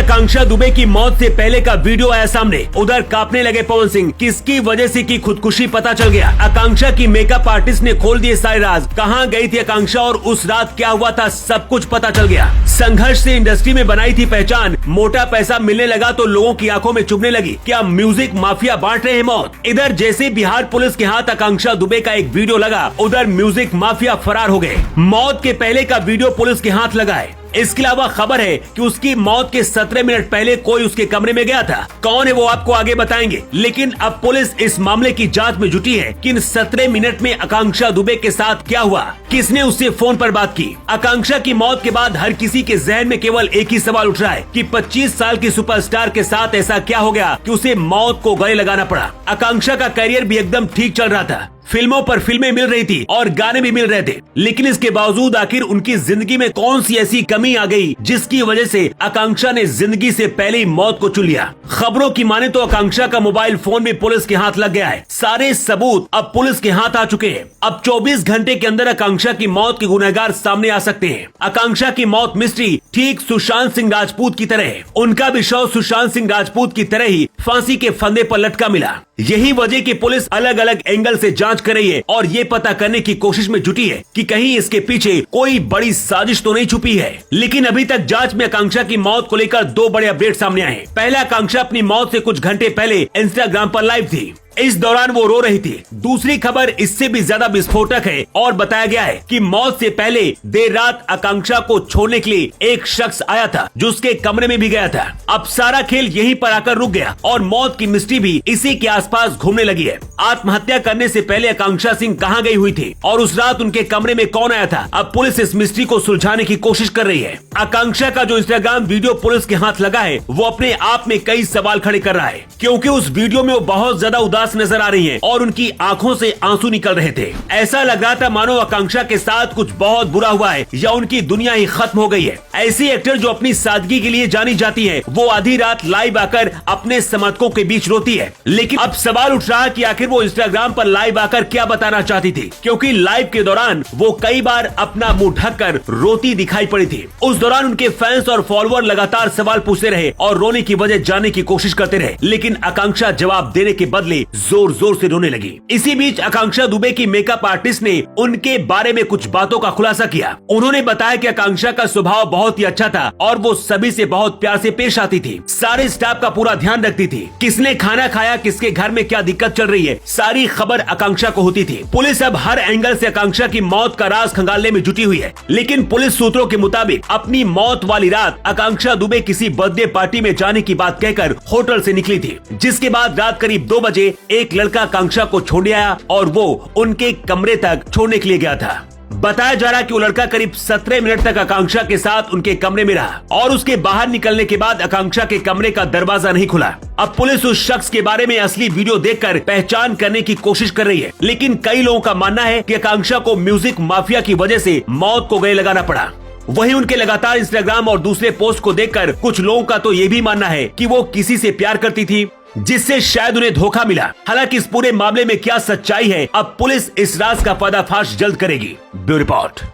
आकांक्षा दुबे की मौत से पहले का वीडियो आया सामने। उधर कांपने लगे पवन सिंह। किसकी वजह से की खुदकुशी पता चल गया। आकांक्षा की मेकअप आर्टिस्ट ने खोल दिए सारे राज। कहां गई थी आकांक्षा और उस रात क्या हुआ था, सब कुछ पता चल गया। संघर्ष से इंडस्ट्री में बनाई थी पहचान, मोटा पैसा मिलने लगा तो लोगों की आंखों में चुभने लगी। क्या म्यूजिक माफिया बांट रहे हैं मौत। इधर जैसे बिहार पुलिस के हाथ आकांक्षा दुबे का एक वीडियो लगा, उधर म्यूजिक माफिया फरार हो गए। मौत के पहले का वीडियो पुलिस के हाथ लगा है। इसके अलावा खबर है कि उसकी मौत के 17 मिनट पहले कोई उसके कमरे में गया था। कौन है वो आपको आगे बताएंगे, लेकिन अब पुलिस इस मामले की जांच में जुटी है कि इन 17 मिनट में आकांक्षा दुबे के साथ क्या हुआ, किसने उससे फोन पर बात की। आकांक्षा की मौत के बाद हर किसी के जहन में केवल एक ही सवाल उठ रहा है कि 25 साल की सुपरस्टार के साथ ऐसा क्या हो गया कि उसे मौत को गले लगाना पड़ा। आकांक्षा का करियर भी एकदम ठीक चल रहा था, फिल्मों पर फिल्में मिल रही थी और गाने भी मिल रहे थे, लेकिन इसके बावजूद आखिर उनकी जिंदगी में कौन सी ऐसी कमी आ गई जिसकी वजह से आकांक्षा ने जिंदगी से पहले ही मौत को चुन लिया। खबरों की माने तो आकांक्षा का मोबाइल फोन भी पुलिस के हाथ लग गया है। सारे सबूत अब पुलिस के हाथ आ चुके हैं। अब 24 घंटे के अंदर आकांक्षा की मौत के गुनहगार सामने आ सकते हैं। आकांक्षा की मौत मिस्ट्री ठीक सुशांत सिंह राजपूत की तरह है। उनका भी शव सुशांत सिंह राजपूत की तरह ही फांसी के फंदे पर लटका मिला। यही वजह की पुलिस अलग अलग एंगल से जांच कर रही है और ये पता करने की कोशिश में जुटी है कि कहीं इसके पीछे कोई बड़ी साजिश तो नहीं छुपी है। लेकिन अभी तक जांच में आकांक्षा की मौत को लेकर 2 बड़े अपडेट सामने आए हैं। पहला, आकांक्षा अपनी मौत से कुछ घंटे पहले इंस्टाग्राम पर लाइव थी। इस दौरान वो रो रही थी। दूसरी खबर इससे भी ज्यादा विस्फोटक है और बताया गया है कि मौत से पहले देर रात आकांक्षा को छोड़ने के लिए एक शख्स आया था जो उसके कमरे में भी गया था। अब सारा खेल यहीं पर आकर रुक गया और मौत की मिस्ट्री भी इसी के आसपास घूमने लगी है। आत्महत्या करने से पहले आकांक्षा सिंह कहां गई हुई थी और उस रात उनके कमरे में कौन आया था, अब पुलिस इस मिस्ट्री को सुलझाने की कोशिश कर रही है। आकांक्षा का जो इंस्टाग्राम वीडियो पुलिस के हाथ लगा है वो अपने आप में कई सवाल खड़े कर रहा है, क्योंकि उस वीडियो में वो बहुत ज्यादा उदास नजर आ रही हैं और उनकी आंखों से आंसू निकल रहे थे। ऐसा लग रहा था मानो आकांक्षा के साथ कुछ बहुत बुरा हुआ है या उनकी दुनिया ही खत्म हो गई है। ऐसी एक्टर जो अपनी सादगी के लिए जानी जाती है, वो आधी रात लाइव आकर अपने समर्थकों के बीच रोती है। लेकिन अब सवाल उठ रहा है कि आखिर वो इंस्टाग्राम पर लाइव आकर क्या बताना चाहती थी, क्योंकि लाइव के दौरान वो कई बार अपना मुंह ढककर रोती दिखाई पड़ी थी। उस दौरान उनके फैंस और फॉलोअर लगातार सवाल पूछते रहे और रोने की वजह जानने की कोशिश करते रहे, लेकिन आकांक्षा जवाब देने के बदले जोर जोर से रोने लगी। इसी बीच आकांक्षा दुबे की मेकअप आर्टिस्ट ने उनके बारे में कुछ बातों का खुलासा किया। उन्होंने बताया कि आकांक्षा का स्वभाव बहुत ही अच्छा था और वो सभी से बहुत प्यार से पेश आती थी। सारे स्टाफ का पूरा ध्यान रखती थी। किसने खाना खाया, किसके घर में क्या दिक्कत चल रही है, सारी खबर आकांक्षा को होती थी। पुलिस अब हर एंगल से आकांक्षा की मौत का राज खंगालने में जुटी हुई है। लेकिन पुलिस सूत्रों के मुताबिक अपनी मौत वाली रात आकांक्षा दुबे किसी बर्थडे पार्टी में जाने की बात कहकर होटल से निकली थी, जिसके बाद रात करीब 2 बजे एक लड़का आकांक्षा को छोड़ आया और वो उनके कमरे तक छोड़ने के लिए गया था। बताया जा रहा है कि वो लड़का करीब 17 मिनट तक आकांक्षा के साथ उनके कमरे में रहा और उसके बाहर निकलने के बाद आकांक्षा के कमरे का दरवाजा नहीं खुला। अब पुलिस उस शख्स के बारे में असली वीडियो देखकर पहचान करने की कोशिश कर रही है, लेकिन कई लोगों का मानना है कि आकांक्षा को म्यूजिक माफिया की वजह से मौत को गले लगाना पड़ा। वहीं उनके लगातार इंस्टाग्राम और दूसरे पोस्ट को देखकर कुछ लोगों का तो ये भी मानना है कि वो किसी से प्यार करती थी, जिससे शायद उन्हें धोखा मिला। हालांकि इस पूरे मामले में क्या सच्चाई है, अब पुलिस इस राज का पर्दाफाश जल्द करेगी। Bureau report.